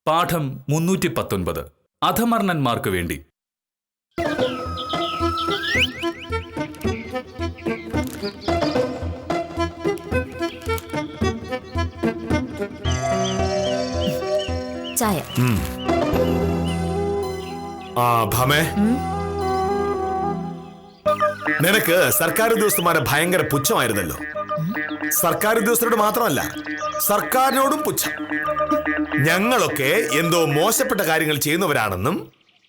പാഠം 319 അധമർണന്മാർക്ക് വേണ്ടി. ചായ. ഭമേ, നിനക്ക് സർക്കാർ ഉദ്യോഗസ്ഥന്മാരെ ഭയങ്കര പുച്ഛമായിരുന്നല്ലോ. സർക്കാർ ഉദ്യോഗസ്ഥരോട് മാത്രമല്ല, സർക്കാരിനോടും പുച്ഛം. ഞങ്ങളൊക്കെ എന്തോ മോശപ്പെട്ട കാര്യങ്ങൾ ചെയ്യുന്നവരാണെന്നും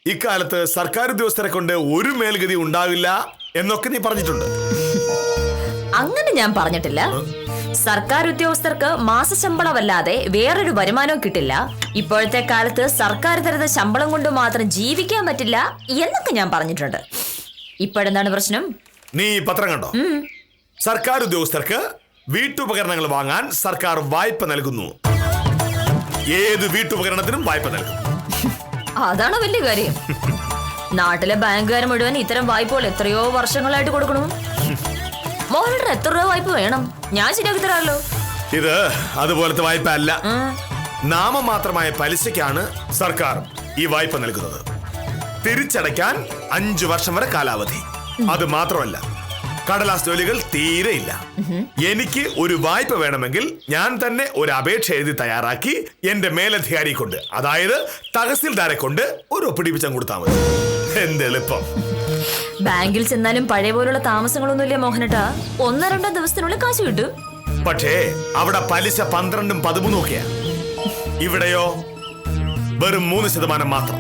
ഇക്കാലത്ത് സർക്കാർ ഉദ്യോഗസ്ഥരെ കൊണ്ട് ഒരു മേൽഗതി ഉണ്ടാവില്ല എന്നൊക്കെ നീ പറഞ്ഞിട്ടുണ്ട്. അങ്ങനെ ഞാൻ പറഞ്ഞിട്ടില്ല. സർക്കാർ ഉദ്യോഗസ്ഥർക്ക് മാസശമ്പളമല്ലാതെ വേറൊരു വരുമാനവും കിട്ടില്ല. ഇപ്പോഴത്തെ കാലത്ത് സർക്കാർ തരുന്ന ശമ്പളം കൊണ്ട് മാത്രം ജീവിക്കാൻ പറ്റില്ല എന്നൊക്കെ ഞാൻ പറഞ്ഞിട്ടുണ്ട്. ഇപ്പോഴെന്താണ് പ്രശ്നം? നീ പത്രം കണ്ടോ? സർക്കാർ ഉദ്യോഗസ്ഥർക്ക് വീട്ടുപകരണങ്ങൾ വാങ്ങാൻ സർക്കാർ വായ്പ നൽകുന്നു. ഏത് വീട്ടുപകരണത്തിനും വായ്പ നൽകും. അതാണ് വലിയ കാര്യം. നാട്ടിലെ ബാങ്കുകാർ മുഴുവൻ ഇത്തരം വായ്പകൾ എത്രയോ വർഷങ്ങളായിട്ട് കൊടുക്കണു. മോഹനേട്ടൻ എത്ര രൂപ വായ്പ വേണം? ഞാൻ ശരിയാക്കി തരാമല്ലോ. ഇത് അതുപോലത്തെ വായ്പ അല്ല. നാമമാത്രമായ പലിശയ്ക്കാണ് സർക്കാർ ഈ വായ്പ നൽകുന്നത്. തിരിച്ചടയ്ക്കാൻ 5 വർഷം വരെ കാലാവധി. അത് മാത്രമല്ല, കടലാസ് ജോലികൾ തീരെയില്ല. എനിക്ക് ഒരു വായ്പ വേണമെങ്കിൽ ഞാൻ തന്നെ ഒരു അപേക്ഷ എഴുതി തയ്യാറാക്കി എന്റെ മേലധികാരി കൊണ്ട്, അതായത് തഹസിൽദാരെ കൊണ്ട് ഒരു ഒപ്പിടിപ്പിച്ചാൽ കൊടുത്താൽ മതി. എന്ത് എളുപ്പം. ബാങ്കിൽ ചെന്നാലും പഴയ പോലുള്ള താമസങ്ങളൊന്നുമില്ല മോഹനേട്ടാ. 1-2 ദിവസത്തിനുള്ളിൽ കാശ് കിട്ടും. പക്ഷേ അവിടെ പലിശ 12ഉം 13ഉം ഒക്കെയാ. ഇവിടെയോ വെറും 3% മാത്രം.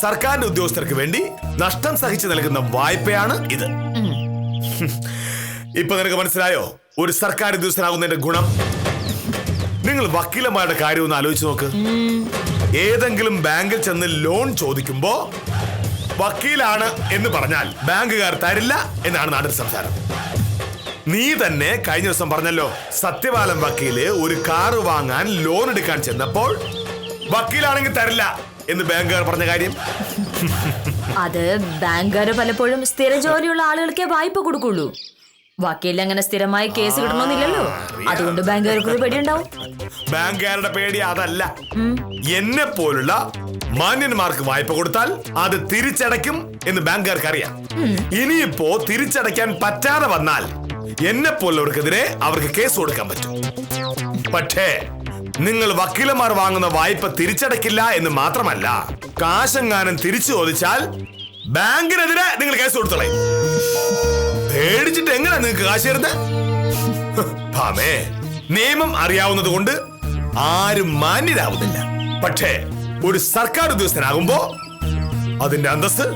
സർക്കാരിന്റെ ഉദ്യോഗസ്ഥർക്ക് വേണ്ടി നഷ്ടം സഹിച്ചു നൽകുന്ന വായ്പയാണ് ഇത്. ഇപ്പൊ നിനക്ക് മനസ്സിലായോ ഒരു സർക്കാർ ഉദ്യോഗസ്ഥനാകുന്നതിന്റെ ഗുണം? നിങ്ങൾ വക്കീലന്മാരുടെ കാര്യം ഒന്ന് ആലോചിച്ച് നോക്ക്. ഏതെങ്കിലും ബാങ്കിൽ ചെന്ന് ലോൺ ചോദിക്കുമ്പോ വക്കീലാണ് എന്ന് പറഞ്ഞാൽ ബാങ്കുകാർ തരില്ല എന്നാണ് നാട്ടിൽ സംസാരം. നീ തന്നെ കഴിഞ്ഞ ദിവസം പറഞ്ഞല്ലോ, സത്യവാലം വക്കീല് ഒരു കാറ് വാങ്ങാൻ ലോൺ എടുക്കാൻ ചെന്നപ്പോൾ വക്കീലാണെങ്കിൽ തരില്ല എന്ന് ബാങ്കുകാർ പറഞ്ഞ കാര്യം. അത് ബാങ്കുകാര് പലപ്പോഴും സ്ഥിര ജോലിയുള്ള ആളുകൾക്കേ വായ്പ കൊടുക്കുള്ളൂ. വക്കീലിന് അങ്ങനെ സ്ഥിരമായി കേസ് കിട്ടണമെന്നില്ലല്ലോ. അതുകൊണ്ട് ബാങ്കുകാർക്ക് ഒരു പേടിയുണ്ടാവും. ബാങ്കുകാരുടെ പേടി അതല്ല, എന്നെ പോലുള്ള മാന്യന്മാർക്ക് വായ്പ കൊടുത്താൽ അത് തിരിച്ചടയ്ക്കും എന്ന് ബാങ്കുകാർക്ക് അറിയാം. ഇനിയിപ്പോ തിരിച്ചടയ്ക്കാൻ പറ്റാതെ വന്നാൽ എന്നെ പോലുള്ളവർക്കെതിരെ അവർക്ക് കേസ് കൊടുക്കാൻ പറ്റും. പക്ഷേ നിങ്ങൾ വക്കീലന്മാർ വാങ്ങുന്ന വായ്പ തിരിച്ചടയ്ക്കില്ല എന്ന് മാത്രമല്ല, കാശെങ്ങാനും തിരിച്ചു ചോദിച്ചാൽ ബാങ്കിനെതിരെ നിങ്ങൾ കേസ് കൊടുത്തോളേ. പേടിച്ചിട്ട് എങ്ങനെയാ നിങ്ങൾക്ക് കാശ് തരുന്നത്? ഭാമേ, നിയമം അറിയാവുന്നത് കൊണ്ട് ആരും മാന്യരാവുന്നില്ല. പക്ഷേ ഒരു സർക്കാർ ഉദ്യോഗസ്ഥനാകുമ്പോ അതിന്റെ അന്തസ്സ്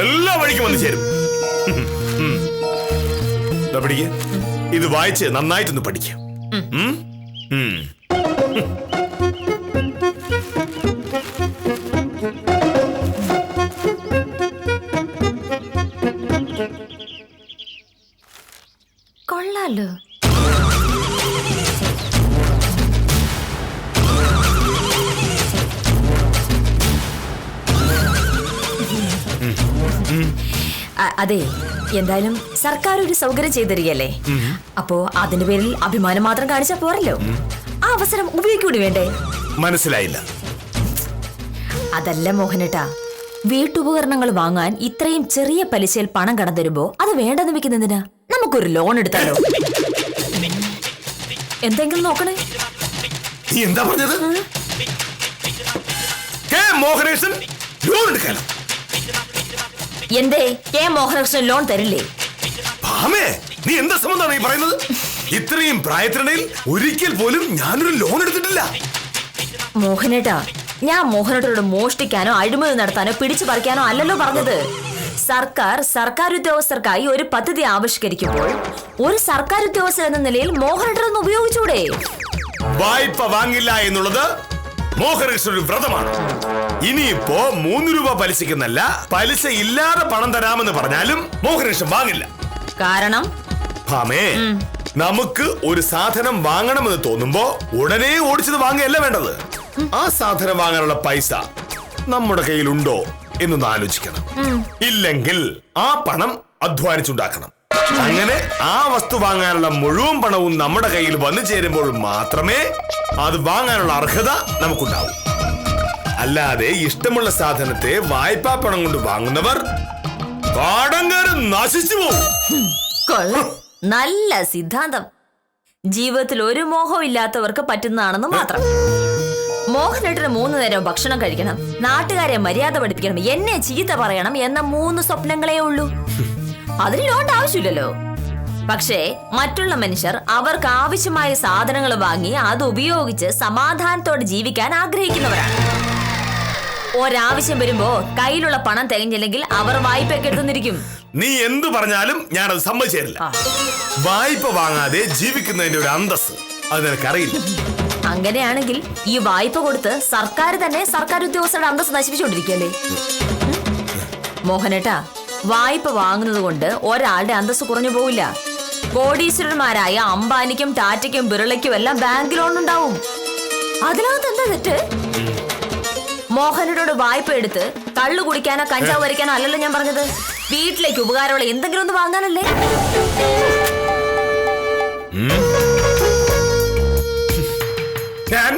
എല്ലാ വഴിക്കും വന്നു ചേരും. പഠിക്ക, ഇത് വായിച്ച് നന്നായിട്ടൊന്ന് പഠിക്ക. കൊള്ളാലോ. അതെ, എന്തായാലും സർക്കാർ ഒരു സൗകര്യം ചെയ്തിരിക്കല്ലേ. അപ്പോ അതിന്റെ പേരിൽ അഭിമാനം മാത്രം കാണിച്ചാ പോരല്ലോ. ആ അവസരം ഉപയോഗിക്കൂടി വേണ്ടേ? മനസ്സിലായില്ല. അതല്ല മോഹനേട്ടാ, വീട്ടുപകരണങ്ങൾ വാങ്ങാൻ ഇത്രയും ചെറിയ പലിശയിൽ പണം കടം തരുമ്പോ അത് വേണ്ടെന്ന് വെക്കുന്നതിനാ നമുക്കൊരു ലോൺ എടുത്താലോ? എന്തെങ്കിലും നോക്കണേ. നീ എന്താ പറഞ്ഞത്? മോഹനേശൻ ലോൺ എടുക്കാനോ? എന്തേ കെ മോഹനകൃഷ്ണൻ ലോൺ തരില്ലേ? നീ എന്താ സംബന്ധമാണ് ഈ പറയുന്നത്? ഇത്രയും പ്രായത്തിനിടയിൽ ഒരിക്കൽ പോലും ഞാനൊരു ലോൺ എടുത്തിട്ടില്ല. മോഹനേട്ടാ, ഞാൻ മോഹനേട്ടനോട് മോഷ്ടിക്കാനോ അഴിമതി നടത്താനോ പിടിച്ചു പറിക്കാനോ അല്ലല്ലോ പറഞ്ഞത്. സർക്കാർ ഉദ്യോഗസ്ഥർക്കായി ഒരു പദ്ധതി ആവിഷ്കരിക്കുമ്പോൾ ഒരു സർക്കാർ ഉദ്യോഗസ്ഥർ എന്ന നിലയിൽ മോഹനേട്ടനൊന്ന് ഉപയോഗിച്ചൂടെ? വായ്പ വാങ്ങില്ല എന്നുള്ളത് മോഹനകൃഷ്ണൻ ഒരു വ്രതമാണ്. ഇനിയിപ്പോ 3 രൂപ പലിശക്കെന്നല്ല, പലിശ ഇല്ലാതെ പണം തരാമെന്ന് പറഞ്ഞാലും മോഹനകൃഷ്ണൻ വാങ്ങില്ല. കാരണം ഭാമേ, നമുക്ക് ഒരു സാധനം വാങ്ങണമെന്ന് തോന്നുമ്പോ ഉടനെ ഓടിച്ചത് വാങ്ങുകയല്ല വേണ്ടത്. ആ സാധനം വാങ്ങാനുള്ള പൈസ നമ്മുടെ കയ്യിലുണ്ടോ എന്നൊന്ന് ആലോചിക്കണം. ഇല്ലെങ്കിൽ ആ പണം അധ്വാനിച്ചുണ്ടാക്കണം. അങ്ങനെ ആ വസ്തു വാങ്ങാനുള്ള മുഴുവൻ പണവും നമ്മുടെ കയ്യിൽ വന്നു ചേരുമ്പോൾ മാത്രമേ അത് വാങ്ങാനുള്ള അർഹത നമുക്കുണ്ടാവൂ. അല്ലാതെ ഇഷ്ടമുള്ള സാധനത്തെ വായ്പാ പണം കൊണ്ട് വാങ്ങുന്നവർ കാടങ്കാരൻ നശിച്ചു പോകും. കൊള്ളാം, നല്ല സിദ്ധാന്തം. ജീവിതത്തിൽ ഒരു മോഹവും ഇല്ലാത്തവർക്ക് പറ്റുന്നതാണെന്ന് മാത്രം. മോഹനേട്ടന് 3 നേരം ഭക്ഷണം കഴിക്കണം, നാട്ടുകാരെ മര്യാദ പഠിപ്പിക്കണം, എന്നെ ചീത്ത പറയണം എന്ന 3 സ്വപ്നങ്ങളേ ഉള്ളൂ. അതിന് ലോൺ ആവശ്യമില്ലല്ലോ. പക്ഷേ മറ്റുള്ള മനുഷ്യർ അവർക്ക് ആവശ്യമായ സാധനങ്ങൾ വാങ്ങി അത് ഉപയോഗിച്ച് സമാധാനത്തോടെ ജീവിക്കാൻ ആഗ്രഹിക്കുന്നവരാണ്. ഒരാവശ്യം വരുമ്പോ കയ്യിലുള്ള പണം തികഞ്ഞില്ലെങ്കിൽ അവർ വായ്പയൊക്കെ എടുത്തുന്നിരിക്കും. നീ എന്തു പറഞ്ഞാലും ഞാനത് സമ്മതിച്ചേരില്ല. വായ്പ വാങ്ങാതെ ജീവിക്കുന്നതിന്റെ ഒരു അന്തസ് അത് നിനക്കറിയില്ല. അങ്ങനെയാണെങ്കിൽ ഈ വായ്പ കൊടുത്ത് സർക്കാർ തന്നെ സർക്കാർ ഉദ്യോഗസ്ഥരുടെ അന്തസ് നശിപ്പിച്ചുകൊണ്ടിരിക്കല്ലേ? മോഹനേട്ടാ, വായ്പ വാങ്ങുന്നത് കൊണ്ട് ഒരാളുടെ അന്തസ് കുറഞ്ഞു പോവില്ല. കോടീശ്വരന്മാരായ അംബാനിക്കും ടാറ്റയ്ക്കും ബിർളയ്ക്കും എല്ലാം ബാങ്ക് ലോൺ ഉണ്ടാവും. അതിനകത്ത് എന്താ തെറ്റ്? മോഹനോട് വായ്പ എടുത്ത് കള്ളു കുടിക്കാനോ കഞ്ചാവ് വരയ്ക്കാനോ അല്ലല്ലോ ഞാൻ പറഞ്ഞത്. വീട്ടിലേക്ക് ഉപകാരമുള്ള എന്തെങ്കിലും ഒന്ന് വാങ്ങാനല്ലേ? ഞാൻ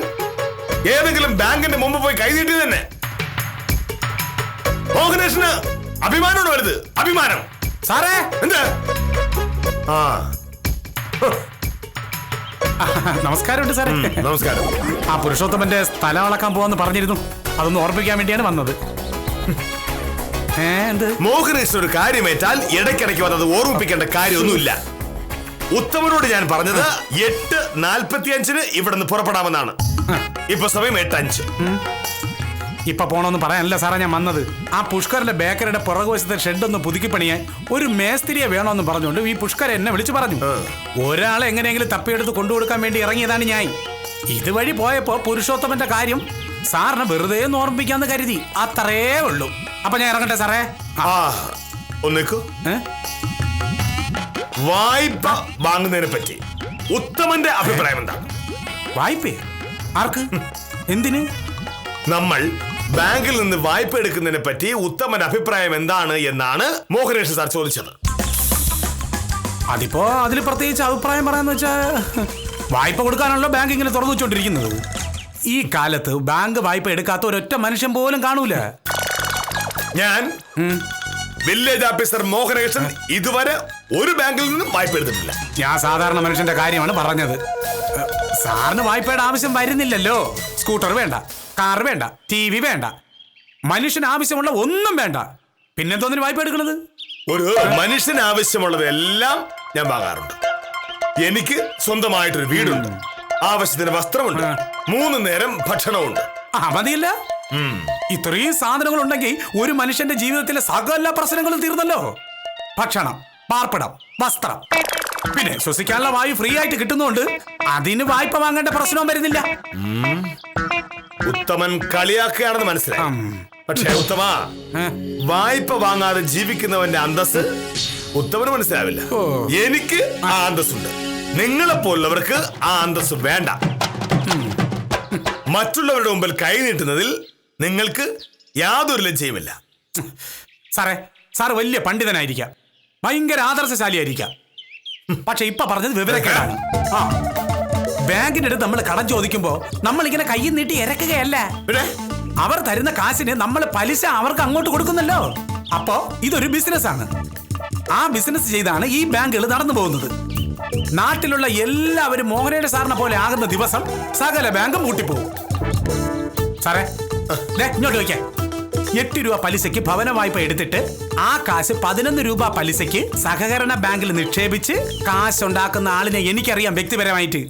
ഏതെങ്കിലും ബാങ്കിന്റെ മുമ്പ് പോയി കൈനീട്ടി തന്നെ. മോഹനേഷന് അഭിമാനമാണ് വരുത്. അഭിമാനം. സാറേ, എന്താ? ആ, നമസ്കാരമുണ്ട് സാറേ. നമസ്കാരം. ആ പുരുഷോത്തമന്റെ സ്ഥലം അളക്കാൻ പോവാന്ന് പറഞ്ഞിരുന്നു. അതൊന്ന് ഓർമ്മിക്കാൻ വേണ്ടിയാണ് വന്നത്. എന്ത്? മോഹനേഷ് ഒരു കാര്യമേറ്റാൽ ഇടയ്ക്കിടയ്ക്ക് വന്നത് ഓർമ്മിപ്പിക്കേണ്ട കാര്യമൊന്നുമില്ല. ഉത്തമനോട് ഞാൻ പറഞ്ഞത് 8:45 ഇവിടെ നിന്ന് പുറപ്പെടാമെന്നാണ്. ഇപ്പൊ സമയം 8:05. ഇപ്പൊ പോണോന്ന് പറയാനല്ല സാറേ ഞാൻ വന്നത്. ആ പുഷ്കറിന്റെ ബേക്കറിയുടെ പുറകുവശത്തെ ഷെഡ് ഒന്ന് പുതുക്കി പണിയാൻ ഒരു മേസ്തിരിയെ വേണമെന്ന് പറഞ്ഞുകൊണ്ട് ഈ പുഷ്കർ എന്നെ വിളിച്ചു പറഞ്ഞു. ഒരാളെ എങ്ങനെയെങ്കിലും തപ്പിയെടുത്ത് കൊണ്ടുകൊടുക്കാൻ വേണ്ടി ഇറങ്ങിയതാണ് ഞാൻ. ഇതുവഴി പോയപ്പോ പുരുഷോത്തമന്റെ കാര്യം സാറിനെ വെറുതെ ഒന്ന് ഓർമ്മിപ്പിക്കാന്ന് കരുതി. അത്രേ ഉള്ളൂ. അപ്പൊ ഞാൻ ഇറങ്ങട്ടെ സാറേ. ഒന്നേക്കു. വായ്പ വാങ്ങുന്നതിനെ പറ്റി ഉത്തമന്റെ അഭിപ്രായം എന്താണ്? വായ്പ ആർക്ക്? എന്തിന്? നമ്മൾ ബാങ്കിൽ നിന്ന് വായ്പ എടുക്കുന്നതിനെ പറ്റി ഉത്തമന്റെ അഭിപ്രായം എന്താണ് എന്നാണ് മോഹനേഷ് സാർ ചോദിച്ചത്. അതിപ്പോ അതിൽ പ്രത്യേകിച്ച് അഭിപ്രായം പറയാന്ന് വെച്ചാ, വായ്പ കൊടുക്കാനാണല്ലോ ബാങ്ക് ഇങ്ങനെ തുറന്നു വെച്ചോണ്ടിരിക്കുന്നത്. ഈ കാലത്ത് ബാങ്ക് വായ്പ എടുക്കാത്ത ഒരൊറ്റ മനുഷ്യൻ പോലും കാണൂല. ഞാൻ വില്ലേജ് ഓഫീസർ മോഹനേഷൻ ഇതുവരെ ഒരു ബാങ്കിൽ നിന്നും വായ്പ എടുത്തിട്ടില്ല. ഞാൻ സാധാരണ മനുഷ്യന്റെ കാര്യമാണ് പറഞ്ഞത്. സാറിന് വായ്പയുടെ ആവശ്യം വരുന്നില്ലല്ലോ. സ്കൂട്ടർ വേണ്ട, കാർ വേണ്ട, TV വേണ്ട, മനുഷ്യന് ആവശ്യമുള്ള ഒന്നും വേണ്ട. പിന്നെന്തോന്നിന് വായ്പ എടുക്കുന്നത്? ഒരു മനുഷ്യന് ആവശ്യമുള്ളതെല്ലാം ഞാൻ വാങ്ങാറുണ്ട്. എനിക്ക് സ്വന്തമായിട്ടൊരു വീടുണ്ട്, ആവശ്യത്തിന് വസ്ത്രമുണ്ട്, 3 നേരം ഭക്ഷണമുണ്ട്. മതിയില്ല? ഇത്രയും സാധനങ്ങൾ ഉണ്ടെങ്കിൽ ഒരു മനുഷ്യന്റെ ജീവിതത്തിലെ സകല പ്രശ്നങ്ങളും തീർന്നല്ലോ. ഭക്ഷണം, പാർപ്പിടം, വസ്ത്രം, പിന്നെ ശ്വസിക്കാനുള്ള വായു ഫ്രീ ആയിട്ട് കിട്ടുന്നോണ്ട് അതിന് വായ്പ വാങ്ങേണ്ട പ്രശ്നവും വരുന്നില്ല. ഉത്തമൻ കളിയാക്കുകയാണെന്ന് മനസ്സിലായി. പക്ഷേ ഉത്തമ, വായ്പ വാങ്ങാതെ ജീവിക്കുന്നവന്റെ അന്തസ് ഉത്തമന് മനസ്സിലാവില്ല. എനിക്ക് ആ അന്തസ്സുണ്ട്. നിങ്ങളെപ്പോലുള്ളവർക്ക് ആ അന്തസ് വേണ്ട. മറ്റുള്ളവരുടെ മുമ്പിൽ കൈ നീട്ടുന്നതിൽ നിങ്ങൾക്ക് യാതൊരു ലജ്ജയുമില്ല. സാറേ, സാർ വലിയ പണ്ഡിതനായിരിക്കാം, ഭയങ്കര ആദർശശാലിയായിരിക്കാം. പക്ഷെ ഇപ്പൊ പറഞ്ഞത് വിവരക്കേടാണ്. ബാങ്കിന്റെ അടുത്ത് നമ്മൾ കടം ചോദിക്കുമ്പോ നമ്മൾ ഇങ്ങനെ കൈ നീട്ടി ഇറക്കുകയല്ല. അവർ തരുന്ന കാശിന് നമ്മൾ പലിശ അവർക്ക് അങ്ങോട്ട് കൊടുക്കുന്നല്ലോ. അപ്പോ ഇതൊരു ബിസിനസ്സാണ്. ആ ബിസിനസ് ചെയ്താണ് ഈ ബാങ്കുകൾ നടന്നു പോകുന്നത്. നാട്ടിലുള്ള എല്ലാവരും മോഹനയുടെ സാറിനെ പോലെ ആകുന്ന ദിവസം സകല ബാങ്കും പൂട്ടിപ്പോകും. സാറേ, ഇങ്ങോട്ട് വയ്ക്കാൻ. 8 രൂപ പലിശയ്ക്ക് ഭവന വായ്പ എടുത്തിട്ട് ആ കാശ് 11 രൂപ പലിശയ്ക്ക് സഹകരണ ബാങ്കിൽ നിക്ഷേപിച്ച് കാശുണ്ടാക്കുന്ന ആളിനെ എനിക്കറിയാം വ്യക്തിപരമായിട്ട്.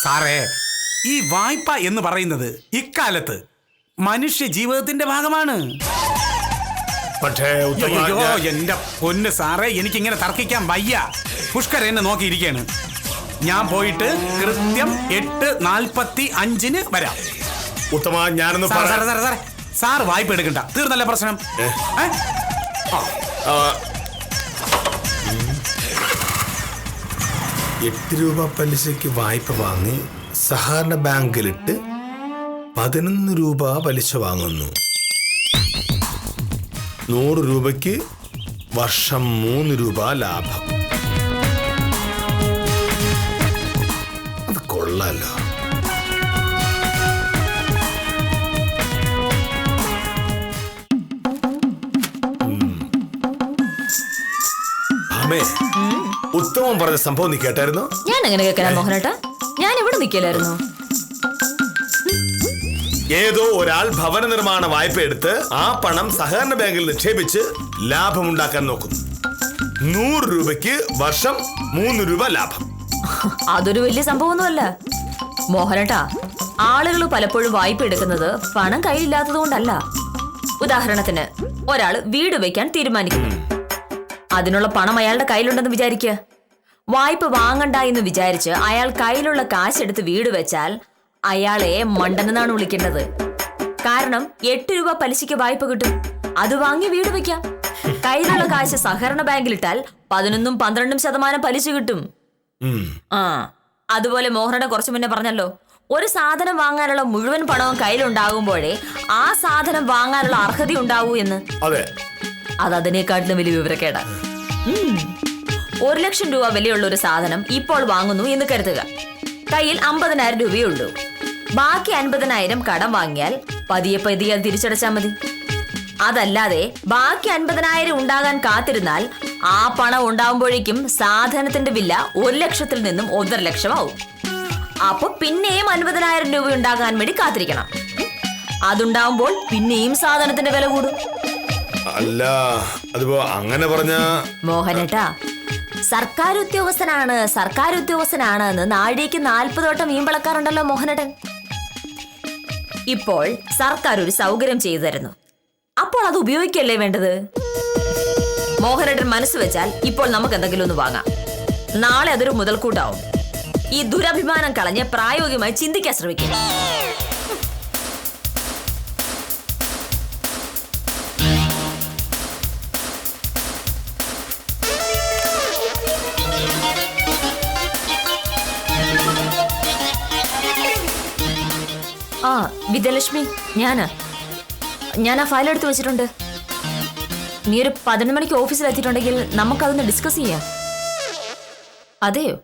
സാറേ, ഈ വായ്പ എന്ന് പറയുന്നത് ഇക്കാലത്ത് മനുഷ്യ ജീവിതത്തിന്റെ ഭാഗമാണ്. പക്ഷേ എന്റെ പൊന്ന് സാറേ, എനിക്കിങ്ങനെ തർക്കിക്കാൻ വയ്യ. പുഷ്കർ എന്നെ നോക്കിയിരിക്കാണ്. ഞാൻ പോയിട്ട് കൃത്യം 8:45 വരാം. ഉത്തമ, ഞാനൊന്ന് സാറേ, സാർ വായ്പ എടുക്കണ്ട, തീർന്നല്ലേ പ്രശ്നം. 8 രൂപ പലിശയ്ക്ക് വായ്പ വാങ്ങി സഹകരണ ബാങ്കിലിട്ട് 11 രൂപ പലിശ വാങ്ങുന്നു. 100 രൂപയ്ക്ക് വർഷം 3 രൂപ ലാഭം. അത് കൊള്ളാലോ. അമ്മേ, ഉത്തമം പറഞ്ഞ സംഭവം നീ കേട്ടായിരുന്നോ? ഞാൻ എങ്ങനെ കേൾക്കാനാ മോഹനേട്ടാ? ഞാൻ ഇവിടെ നിൽക്കില്ലായിരുന്നു. ഏതോ ഒരാൾ ഭവന നിർമ്മാണ വായ്പ എടുത്ത് ആ പണം സഹകരണ ബാങ്കിൽ നിക്ഷേപിച്ച് ലാഭമുണ്ടാക്കാൻ നോക്കുന്നു. 100 രൂപയ്ക്ക് വർഷം 3 രൂപ ലാഭം. അതൊരു വലിയ സംഭവമൊന്നുമല്ല മോഹനേട്ടാ. ആളുകൾ പലപ്പോഴും വായ്പ എടുക്കുന്നത് പണം കയ്യിലില്ലാത്തത് കൊണ്ടല്ല. ഉദാഹരണത്തിന് ഒരാൾ വീട് വെക്കാൻ തീരുമാനിക്കുന്നു. അതിനുള്ള പണം അയാളുടെ കയ്യിലുണ്ടെന്ന് വിചാരിക്കുക. വായ്പ വാങ്ങണ്ട എന്ന് വിചാരിച്ച് അയാൾ കയ്യിലുള്ള കാശെടുത്ത് വീട് വെച്ചാൽ അയാളെ മണ്ടനെന്നാണ് വിളിക്കേണ്ടത്. കാരണം 8 രൂപ പലിശയ്ക്ക് വായ്പ കിട്ടും. അത് വാങ്ങി വീട് വെക്കാം. കയ്യിലുള്ള കാശ് സഹകരണ ബാങ്കിലിട്ടാൽ 11-12% പലിശ കിട്ടും. അതുപോലെ മോഹനയുടെ കുറച്ചു മുന്നേ പറഞ്ഞല്ലോ, ഒരു സാധനം വാങ്ങാനുള്ള മുഴുവൻ പണവും കയ്യിലുണ്ടാകുമ്പോഴേ ആ സാധനം വാങ്ങാനുള്ള അർഹത ഉണ്ടാവൂ എന്ന്. അതതിനേക്കാട്ടിലും വലിയ വിവരക്കേടാ. 1 ലക്ഷം രൂപ വിലയുള്ള ഒരു സാധനം ഇപ്പോൾ വാങ്ങുന്നു എന്ന് കരുതുക. കയ്യിൽ 50,000 രൂപയേ ഉള്ളൂ. ബാക്കി 50,000 കടം വാങ്ങിയാൽ പതിയെ പതിയെ തിരിച്ചടച്ചാൽ മതി. അതല്ലാതെ ബാക്കി 50,000 ഉണ്ടാകാൻ കാത്തിരുന്നാൽ ആ പണം ഉണ്ടാവുമ്പോഴേക്കും സാധനത്തിന്റെ വില 1 ലക്ഷത്തിൽ നിന്നും 1.5 ലക്ഷം ആവും. അപ്പൊ പിന്നെയും 50,000 രൂപ ഉണ്ടാകാൻ വേണ്ടി കാത്തിരിക്കണം. അതുണ്ടാവുമ്പോൾ പിന്നെയും സാധനത്തിന്റെ വില കൂടും. അല്ല, അതിപ്പോ അങ്ങനെ പറഞ്ഞ മോഹനേട്ടാ, സർക്കാർ ഉദ്യോഗസ്ഥനാണ് എന്ന് നാഴികയ്ക്ക് 40 വട്ടം വീമ്പിളക്കാറുണ്ടല്ലോ മോഹനേട്ടൻ. ഇപ്പോൾ സർക്കാർ ഒരു സൗകര്യം ചെയ്തു തരുന്നു. അപ്പോൾ അത് ഉപയോഗിക്കല്ലേ വേണ്ടത്? മോഹനേട്ടൻ മനസ്സ് വെച്ചാൽ ഇപ്പോൾ നമുക്ക് എന്തെങ്കിലും ഒന്ന് വാങ്ങാം. നാളെ അതൊരു മുതൽക്കൂട്ടാവും. ഈ ദുരഭിമാനം കളഞ്ഞ് പ്രായോഗികമായി ചിന്തിക്കാൻ ശ്രമിക്കുക. വിദ്യാലക്ഷ്മി, ഞാൻ ആ ഫയൽ എടുത്ത് വെച്ചിട്ടുണ്ട്. നീ ഒരു 11 മണിക്ക് ഓഫീസിൽ എത്തിയിട്ടുണ്ടെങ്കിൽ നമുക്കതൊന്ന് ഡിസ്കസ് ചെയ്യാം. അതെയോ?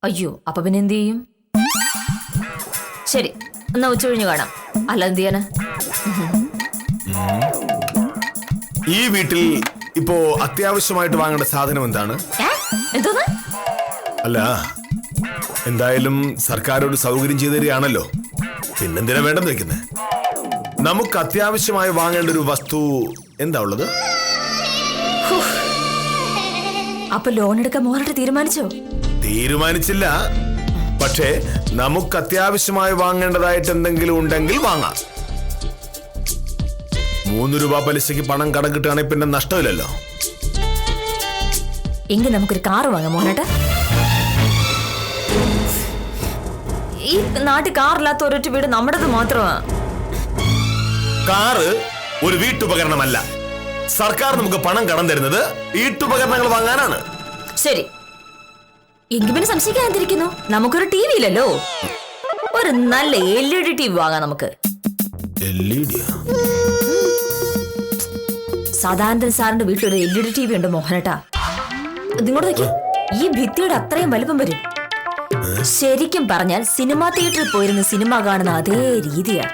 അയ്യോ, അപ്പൊ പിന്നെ എന്ത് ചെയ്യും? ശരി, എന്നാ ഉച്ചകഴിഞ്ഞ് കാണാം. അല്ല, എന്ത് ചെയ്യാനാ? ഈ വീട്ടിൽ ഇപ്പോ അത്യാവശ്യമായിട്ട് വാങ്ങേണ്ട സാധനം എന്താണ്? എന്തോന്ന്? അല്ല, എന്തായാലും സർക്കാർ ഒരു സൗകര്യം ചെയ്തു തരികയാണല്ലോ, പിന്നെന്തിനാ വേണ്ടെന്ന് വെക്കുന്നത്? നമുക്ക് അത്യാവശ്യമായി വാങ്ങേണ്ട ഒരു വസ്തു എന്താ ഉള്ളത്? അപ്പൊ ലോൺ എടുക്കാൻ മോഹനേട്ടൻ തീരുമാനിച്ചോ? തീരുമാനിച്ചില്ല, പക്ഷേ നമുക്ക് അത്യാവശ്യമായി വാങ്ങേണ്ടതായിട്ട് എന്തെങ്കിലും ഉണ്ടെങ്കിൽ വാങ്ങാം. 3 രൂപ പലിശയ്ക്ക് പണം കടം കിട്ടുകയാണെങ്കിൽ പിന്നെ നഷ്ടമില്ലല്ലോ. എങ്കിൽ നമുക്കൊരു കാറ് വാങ്ങാം മോഹനേട്ടൻ. ഈ നാട്ടിൽ കാറില്ലാത്ത ഒരൊറ്റ വീട് നമ്മുടേത് മാത്രമാ. കാറ് ഒരു വീട്ടുപകരണമല്ല. സർക്കാർ നമുക്ക് പണം കടം തരുന്നത് വീട്ടുപകരണങ്ങൾ വാങ്ങാനാണ്. ശരി, എങ്കിൽ പിന്നെ സംശയിക്കാതിരിക്കുന്നു. നമുക്കൊരു ടി വി ഇല്ലല്ലോ, ഒരു നല്ല LED TV വാങ്ങാം നമുക്ക്. LED? സാധാരണ സാറിന്റെ വീട്ടിലൊരു LED TV ഉണ്ട് മോഹനേട്ടാ. ഇതിങ്ങോട്ട് നോക്കി, ഈ ഭിത്തിയുടെ അത്രയും വലിപ്പം വരും. ശരിക്കും പറഞ്ഞാൽ സിനിമാ തിയേറ്ററിൽ പോയിരുന്ന സിനിമ കാണുന്ന അതേ രീതിയാ.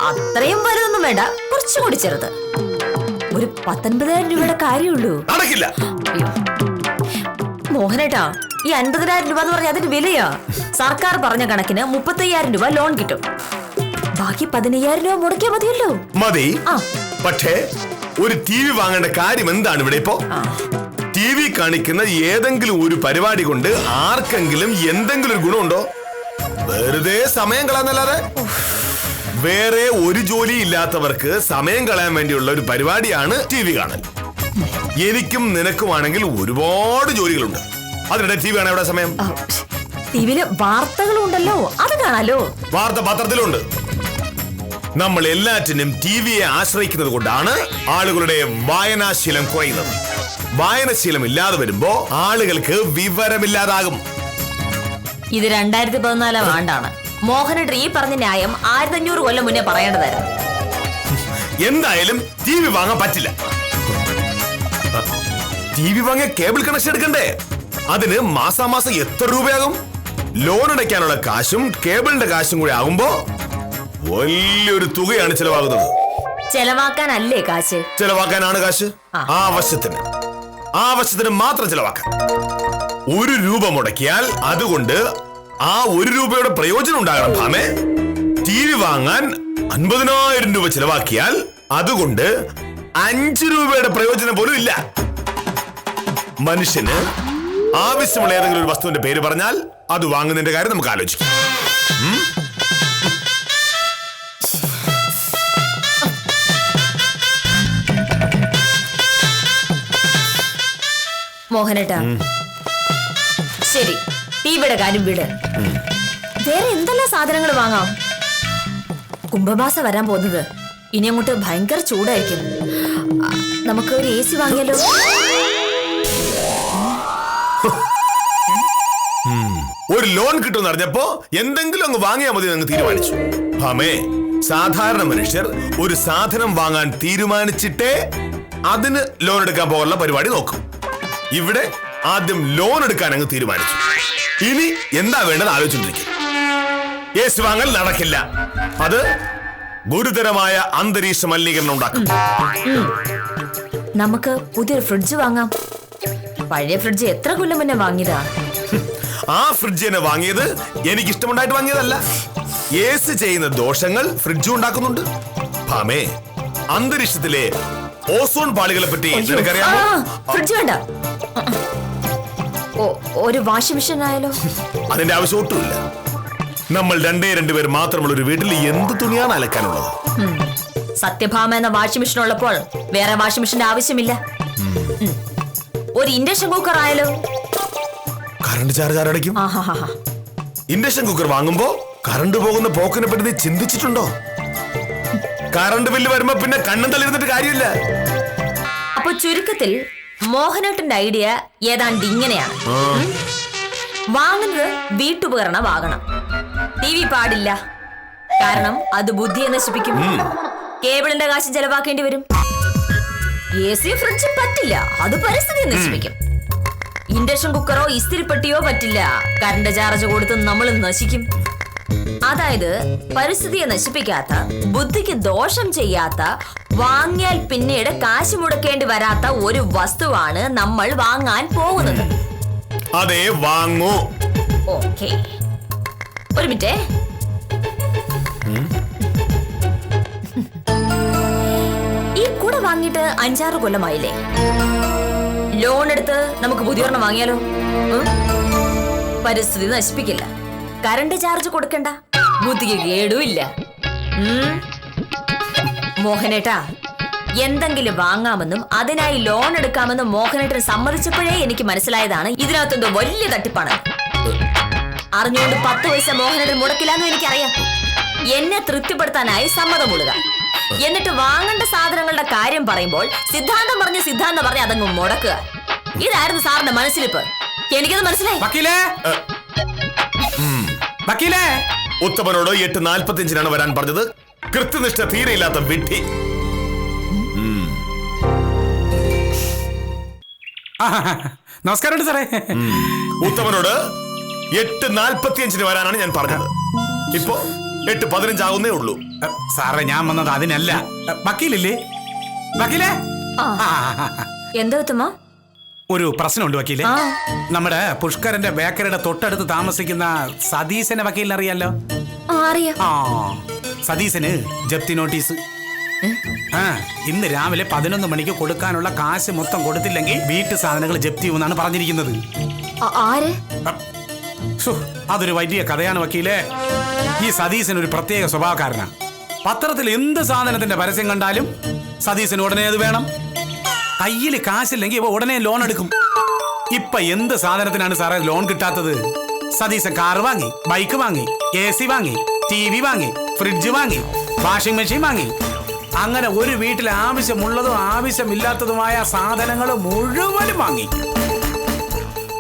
അത്രയും വലുതൊന്നും വേണ്ട, കുറച്ചുകൂടി ചെറുത്. ഒരു 19,000 രൂപയുടെ കാര്യമുള്ളൂ. മോഹനേട്ടാ, ഈ 50,000 രൂപ എന്ന് പറഞ്ഞാൽ അതിന് വിലയാ. സർക്കാർ പറഞ്ഞ കണക്കിന് 35,000 രൂപ ലോൺ കിട്ടും. ബാക്കി 15,000 രൂപ മുടക്കിയാൽ മതിയല്ലോ. മതി. പക്ഷേ ഒരു TV വാങ്ങേണ്ട കാര്യം എന്താണ് ഇവിടെ? ഇപ്പോ TV കാണിക്കുന്ന ഏതെങ്കിലും ഒരു പരിപാടി കൊണ്ട് ആർക്കെങ്കിലും എന്തെങ്കിലും ഒരു ഗുണമുണ്ടോ? വെറുതെ സമയം കളയാന്നല്ലാതെ. വേറെ ഒരു ജോലി ഇല്ലാത്തവർക്ക് സമയം കളയാൻ വേണ്ടിയുള്ള ഒരു പരിപാടിയാണ് TV കാണൽ. എനിക്കും നിനക്കുമാണെങ്കിൽ ഒരുപാട് ജോലികളുണ്ട്. അതിനിടെ TV കാണാൻ എവിടെ സമയം? ടിവിയില് വാർത്തകളും ഉണ്ടല്ലോ, അത് കാണാലോ. വാർത്ത പത്രത്തിലുണ്ട്. നമ്മൾ എല്ലാറ്റിനും TVയെ ആശ്രയിക്കുന്നത് കൊണ്ടാണ് ആളുകളുടെ വായനാശീലം കുറയുന്നത്. വായനാശീലം ഇല്ലാതെ വരുമ്പോ ആളുകൾക്ക് വിവരമില്ലാതാകും. ഇത് 2014 ആണ്ടാണ്. മോഹനേട്ടൻ ഈ പറഞ്ഞ ന്യായം 1500 കൊല്ലം മുന്നേ പറയേണ്ടതായിരുന്നു. എന്തായാലും ടി വി വാങ്ങാൻ പറ്റില്ല. ടി വി വാങ്ങിയ കേബിൾ കണക്ഷൻ എടുക്കണ്ടേ? അതിന് മാസാമാസം എത്ര രൂപയാകും? ലോൺ അടയ്ക്കാനുള്ള കാശും കേബിളിന്റെ കാശും കൂടി ആകുമ്പോ വലിയൊരു തുകയാണ് ചെലവാകുന്നത്. ചെലവാക്കാനല്ലേ കാശ്? ചെലവാക്കാനാണ് കാശ്. ആവശ്യത്തിന് മാത്രം ചെലവാക്കാൻ. 1 രൂപ മുടക്കിയാൽ അതുകൊണ്ട് ആ 1 രൂപയുടെ പ്രയോജനം ഉണ്ടാകണം ഭാമേ. ടി വി വാങ്ങാൻ 50,000 രൂപ ചെലവാക്കിയാൽ അതുകൊണ്ട് 5 രൂപയുടെ പ്രയോജനം പോലും ഇല്ല. മനുഷ്യന് ആവശ്യമുള്ള ഏതെങ്കിലും ഒരു വസ്തുവിന്റെ പേര് പറഞ്ഞാൽ അത് വാങ്ങുന്നതിന്റെ കാര്യം നമുക്ക് ആലോചിക്കാം. മോഹനേട്ടാ, ശരി, ടിവിയുടെ കാര്യം വിട്. വേറെ എന്തെല്ലാം സാധനങ്ങൾ വാങ്ങാം? കുംഭമാസം വരാൻ പോകുന്നത്. ഇനി അങ്ങോട്ട് ഭയങ്കര ചൂടായിരിക്കും. നമുക്ക് ഒരു AC വാങ്ങിയാലോ? ഒരു ലോൺ കിട്ടുമെന്ന് അറിഞ്ഞപ്പോ എന്തെങ്കിലും അങ്ങ് വാങ്ങിയാൽ മതി എന്ന് തീരുമാനിച്ചു. ഭാമേ, സാധാരണ മനുഷ്യർ ഒരു സാധനം വാങ്ങാൻ തീരുമാനിച്ചിട്ടേ അതിന് ലോൺ എടുക്കാൻ പോകാനുള്ള പരിപാടി നോക്കും. ഇവിടെ ആദ്യം ലോൺ എടുക്കാൻ അങ്ങ് തീരുമാനിച്ചു. ഇനി എന്താ വേണ്ടത് ആലോചിച്ചിരിക്കും. AC വാങ്ങൽ നടക്കില്ല. അത് ഗുരുതരമായ അന്തരീക്ഷ മലിനീകരണം ഉണ്ടാക്കും. നമുക്ക് പുതിയൊരു ഫ്രിഡ്ജ് വാങ്ങാം. പഴയ ഫ്രിഡ്ജ് എത്ര കൊല്ലം മുന്നേ വാങ്ങിയതാ. ആ ഫ്രിഡ്ജ് തന്നെ വാങ്ങിയത് എനിക്ക് ഇഷ്ടമുണ്ടായിട്ട് വാങ്ങിയതല്ല. AC ചെയ്യുന്ന ദോഷങ്ങൾ ഫ്രിഡ്ജ് ഉണ്ടാക്കുന്നുണ്ട്. ഭാമേ, അന്തരീക്ഷത്തിലെ ഓസോൺ പാളികളെ പറ്റി നിനക്കറിയാമോ? ഫ്രിഡ്ജ് വേണ്ട, ഒരു വാഷിംഗ് മെഷീൻ ആയാലോ? അതിന്റെ ആവശ്യം ഒട്ടുമില്ല. നമ്മൾ 2 പേർ മാത്രമുള്ള ഒരു വീട്ടിൽ എന്ത് തുണിയാണ് അലക്കാനുള്ളത്? സത്യഭാമ എന്ന വാഷിംഗ് മെഷീൻ ഉള്ളപ്പോൾ വേറെ വാഷിംഗ് മെഷീന്റെ ആവശ്യമില്ല. ഒരു ഇൻഡക്ഷൻ കുക്കർ ആയാലോ? കറണ്ട് ചാർജ് ആരടയ്ക്കും? ഇൻഡക്ഷൻ കുക്കർ വാങ്ങുമ്പോ കറണ്ട് പോകുന്ന പോക്കിനെ പറ്റി ചിന്തിച്ചിട്ടുണ്ടോ? കറണ്ട് ബില്ല് വരുമ്പോ പിന്നെ കണ്ണും തള്ളിരുന്നിട്ട് കാര്യമില്ല. അപ്പൊ ചുരുക്കത്തിൽ മോഹനേട്ടന്റെ ഐഡിയ ഏതാണ്ട് ഇങ്ങനെയാണ്. വാങ്ങുന്നത് വീട്ടുപകരണം വാങ്ങണം. TV പാടില്ല, കാരണം അത് ബുദ്ധിയെ നശിപ്പിക്കും. കേബിളിന്റെ കാശ് ചെലവാക്കേണ്ടി വരും. AC ഫ്രിഡ്ജ് പറ്റില്ല, അത് പരിസ്ഥിതിയെ നശിപ്പിക്കും. ഇൻഡക്ഷൻ കുക്കറോ ഇസ്തിരിപ്പെട്ടിയോ പറ്റില്ല, കറണ്ട് ചാർജ് കൊടുത്ത് നമ്മൾ നശിക്കും. അതായത് പരിസ്ഥിതിയെ നശിപ്പിക്കാത്ത, ബുദ്ധിക്ക് ദോഷം ചെയ്യാത്ത, വാങ്ങിയാൽ പിന്നീട് കാശ് മുടക്കേണ്ടി വരാത്ത ഒരു വസ്തുവാണ് നമ്മൾ വാങ്ങാൻ പോകുന്നത്. അതെ, വാങ്ങൂ. ഓക്കേ, ഒരു മിനിറ്റ്. ഈ കൂടെ വാങ്ങിയിട്ട് 5-6 കൊല്ലമായില്ലേ? ലോൺ എടുത്ത് നമുക്ക് പുതിയൊരെണ്ണം വാങ്ങിയാലോ? പരിസ്ഥിതി നശിപ്പിക്കില്ല, കറണ്ട് ചാർജ് കൊടുക്കണ്ട, ബുദ്ധിക്ക് കേടുമില്ല. മോഹനേട്ടാ, എന്തെങ്കിലും വാങ്ങാമെന്നും അതിനായി ലോൺ എടുക്കാമെന്നും മോഹനേട്ടൻ സമ്മതിച്ചപ്പോഴേ എനിക്ക് മനസ്സിലായതാണ് ഇതിനകത്തെന്തോ വലിയ തട്ടിപ്പാണ്. അറിഞ്ഞുകൊണ്ട് 10 പൈസ മോഹനേട്ടൻ മുടക്കില്ലാന്നും എനിക്കറിയാം. എന്നെ തൃപ്തിപ്പെടുത്താനായി സമ്മതം കൊള്ളുക, എന്നിട്ട് വാങ്ങേണ്ട സാധനങ്ങളുടെ കാര്യം പറയുമ്പോൾ സിദ്ധാന്തം പറഞ്ഞ് അതങ്ങ് മുടക്കുക. ഇതായിരുന്നു സാറിന്റെ മനസ്സിലിപ്പ്. എനിക്കത് മനസ്സിലായി. ഉത്തമനോട് 8:45 വരാൻ പറഞ്ഞത്. കൃത്യനിഷ്ഠ തീരെയില്ലാത്ത വിഡ്ഢി. നമസ്കാരം സാറേ. ഉത്തമനോട് 8:45 വരാനാണ് ഞാൻ പറഞ്ഞത്. ഇപ്പോ 8:15 ആകുന്നേ ഉള്ളൂ. സാറേ, ഞാൻ വന്നത് അതിനല്ല. വക്കീലില്ലേ? വക്കീലേ, എന്താ ഉത്തമ? ഒരു പ്രശ്നമുണ്ട് വക്കീലെ. നമ്മുടെ പുഷ്കരന്റെ ബേക്കറിയുടെ തൊട്ടടുത്ത് താമസിക്കുന്ന സതീശനെ വക്കീലിനെ അറിയാലോ? അറിയാം. സതീശന് ജപ്തി നോട്ടീസ്. ഇന്ന് രാവിലെ 11 മണിക്ക് കൊടുക്കാനുള്ള കാശ് മൊത്തം കൊടുത്തില്ലെങ്കിൽ വീട്ടു സാധനങ്ങൾ ജപ്തി ചെയ്യുമെന്നാണ് പറഞ്ഞിരിക്കുന്നത്. അതൊരു വലിയ കഥയാണ് വക്കീലെ. ഈ സതീശൻ ഒരു പ്രത്യേക സ്വഭാവക്കാരനാണ്. പത്രത്തിൽ എന്ത് സാധനത്തിന്റെ പരസ്യം കണ്ടാലും സതീശന് ഉടനെ അത് വേണം. കയ്യിൽ കാശില്ലെങ്കിൽ ഇവ ഉടനെ ലോൺ എടുക്കും. ഇപ്പൊ എന്ത് സാധനത്തിനാണ് സാറേ ലോൺ കിട്ടാത്തത്? സതീശൻ കാർ വാങ്ങി, ബൈക്ക് വാങ്ങി, AC വാങ്ങി, TV വാങ്ങി, ഫ്രിഡ്ജ് വാങ്ങി, വാഷിംഗ് മെഷീൻ വാങ്ങി. അങ്ങനെ ഒരു വീട്ടിൽ ആവശ്യമുള്ളതും ആവശ്യമില്ലാത്തതുമായ സാധനങ്ങൾ മുഴുവനും വാങ്ങി.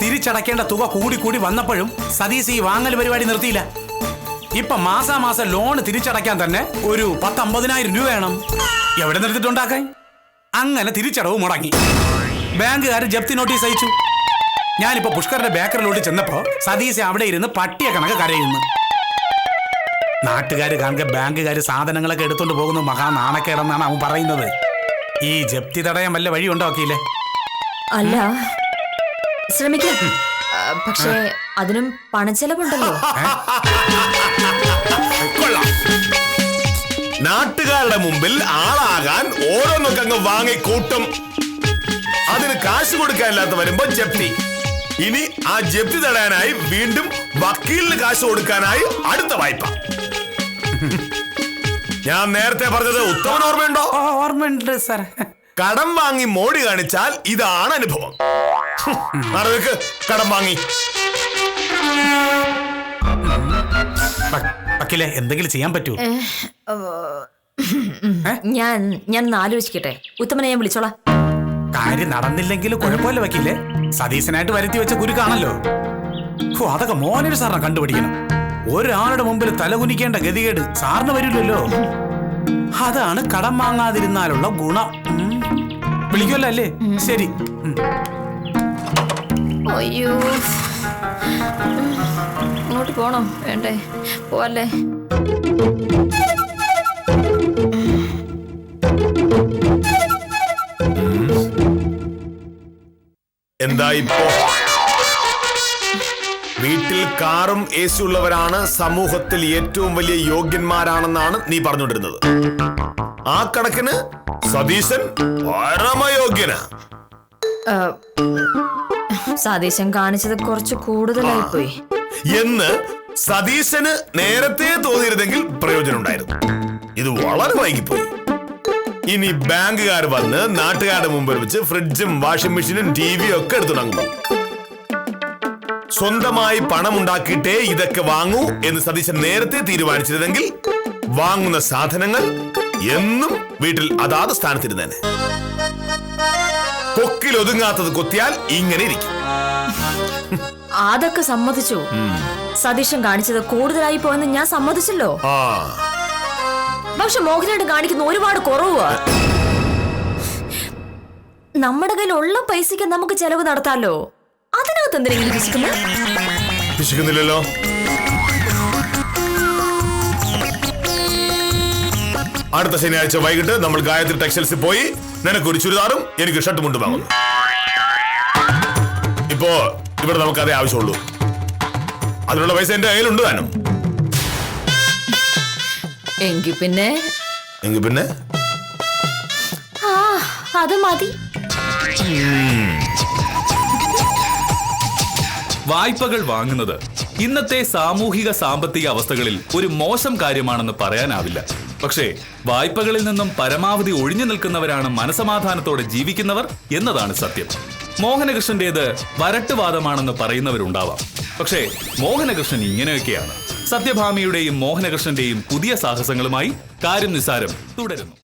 തിരിച്ചടക്കേണ്ട തുക കൂടി വന്നപ്പോഴും സതീശ് ഈ വാങ്ങൽ പരിപാടി നിർത്തിയില്ല. ഇപ്പൊ മാസാമാസം ലോൺ തിരിച്ചടയ്ക്കാൻ തന്നെ ഒരു 10-50,000 രൂപ വേണം. എവിടെ നിർത്തിട്ടുണ്ടാക്കാൻ? അങ്ങനെ തിരിച്ചടവ് മുടങ്ങി. ബാങ്കുകാർ ജപ്തി നോട്ടീസ് അയച്ചു. ഞാനിപ്പോ പുഷ്കറിന്റെ ബേക്കറിലോട്ട് ചെന്നപ്പോ സതീശ് അവിടെ ഇരുന്ന് പട്ടിയ കണക്ക് കരയുന്നു. നാട്ടുകാര് കാണുക ബാങ്കുകാര് സാധനങ്ങളൊക്കെ എടുത്തോണ്ട് പോകുന്ന മഹാ നാണക്കേടെന്നാണ് അവൻ പറയുന്നത്. ഈ ജപ്തി തടയാൻ വല്ല വഴി ഉണ്ടാക്കിയില്ലേ? അല്ല, ശ്രമിക്കാം. പക്ഷേ അതിനും പണച്ചെലവുണ്ടല്ലോ. കൊള്ളാം. നാട്ടുകാരുടെ മുമ്പിൽ ആളാകാൻ ഓരോന്നൊക്കെ അങ്ങ് വാങ്ങിക്കൂട്ടും. അതിന് കാശ് കൊടുക്കാനില്ലാത്ത വരുമ്പോ ജപ്തി. ഇനി ആ ജപ്തി തടയാനായി വീണ്ടും വക്കീലിന് കാശ് കൊടുക്കാനായി അടുത്ത വായ്പ. ഞാൻ നേരത്തെ പറഞ്ഞത് ഉത്തമൻ ഓർമ്മയുണ്ടോ? ഓർമ്മയുണ്ട് സാർ. കടം വാങ്ങി മോടി കാണിച്ചാൽ ഇതാണ് അനുഭവം. അറിവക്ക് കടം വാങ്ങി. വക്കീലെ, എന്തെങ്കിലും ചെയ്യാൻ പറ്റുമോ? ഞാൻ ആലോചിക്കട്ടെ. ഉത്തമനെ ഞാൻ വിളിച്ചോളാം. കാര്യം നടന്നില്ലെങ്കിലും കുഴപ്പമില്ല വക്കീലെ. സതീശനായിട്ട് വരുത്തി വെച്ച കുരുക്കാണല്ലോ. അതൊക്കെ മോനൊരു സാറിനെ കണ്ടുപിടിക്കണം. ഒരാളുടെ മുമ്പിൽ തലകുനിക്കേണ്ട ഗതികേട് സാറിന് വരില്ലല്ലോ. അതാണ് കടം വാങ്ങാതിരുന്നാലുള്ള ഗുണം. വിളിക്കുമല്ലോ അല്ലേ? ശരി. അയ്യോ, അങ്ങോട്ട് പോണോ വേണ്ടേ? പോവല്ലേ? എന്താ ഇപ്പോ? വീട്ടിൽ കാറും AC ഉള്ളവരാണ് സമൂഹത്തിൽ ഏറ്റവും വലിയ യോഗ്യന്മാരാണെന്നാണ് നീ പറഞ്ഞുകൊണ്ടിരുന്നത്. ആ കണക്കിന് സതീശൻ പരമയോഗ്യനാ. സതീശൻ കാണിച്ചത് കുറച്ച് കൂടുതലായി പോയി എന്ന് സതീശന് നേരത്തെ തോന്നിയിരുന്നെങ്കിൽ പ്രയോജനം ഉണ്ടായിരുന്നു. ഇത് വളരെ വൈകിപ്പോയി. ഇനി ബാങ്കുകാർ വന്ന് നാട്ടുകാരുടെ മുമ്പിൽ വെച്ച് ഫ്രിഡ്ജും വാഷിംഗ് മെഷീനും ടിവിയും ഒക്കെ എടുത്തു തുടങ്ങും. സ്വന്തമായി പണം ഉണ്ടാക്കിയിട്ടേ ഇതൊക്കെ വാങ്ങൂ എന്ന് സതീശൻ നേരത്തെ തീരുമാനിച്ചിരുന്നെങ്കിൽ വാങ്ങുന്ന സാധനങ്ങൾ എന്നും വീട്ടിൽ അതാത് സ്ഥാനത്തിരുന്നേനെ. കൊക്കിൽ ഒതുങ്ങാത്തത് കൊത്തിയാൽ ഇങ്ങനെ ഇരിക്കും. അതൊക്കെ സമ്മതിച്ചു. സതീശൻ കാണിച്ചത് കൂടുതലായി പോയെന്ന് ഞാൻ സമ്മതിച്ചല്ലോ. പക്ഷെ മോഹനേട്ടൻ കാണിക്കുന്ന ഒരുപാട് കുറവാ. നമ്മുടെ കയ്യിലുള്ള പൈസക്ക് നമുക്ക് ചെലവ് നടത്താലോ. അതിനകത്ത് എന്തെങ്കിലും വിശക്കുന്നില്ലല്ലോ. അടുത്ത ശനിയാഴ്ച വൈകിട്ട് നമ്മൾ ഗായത്രി ടെക്സ്റ്റൈൽസിൽ പോയി നിനക്കൊരു ചുരിദാറും എനിക്ക് ഷർട്ട് മുണ്ടും വാങ്ങുന്നു. ഇപ്പോ ഇവിടെ നമുക്ക് അതേ ആവശ്യമുള്ളൂ. അതിനുള്ള പൈസ എന്റെ കയ്യിലുണ്ട് താനും. എങ്കിൽ പിന്നെ അത് മതി. വായ്പകൾ വാങ്ങുന്നത് ഇന്നത്തെ സാമൂഹിക സാമ്പത്തിക അവസ്ഥകളിൽ ഒരു മോശം കാര്യമാണെന്ന് പറയാനാവില്ല. പക്ഷേ വായ്പകളിൽ നിന്നും പരമാവധി ഒഴിഞ്ഞു നിൽക്കുന്നവരാണ് മനസമാധാനത്തോടെ ജീവിക്കുന്നവർ എന്നതാണ് സത്യം. മോഹനകൃഷ്ണന്റേത് വരട്ടുവാദമാണെന്ന് പറയുന്നവരുണ്ടാവാം. പക്ഷേ മോഹനകൃഷ്ണൻ ഇങ്ങനെയൊക്കെയാണ്. സത്യഭാമിയുടെയും മോഹനകൃഷ്ണന്റെയും പുതിയ സാഹസങ്ങളുമായി കാര്യം നിസാരം തുടരുന്നു.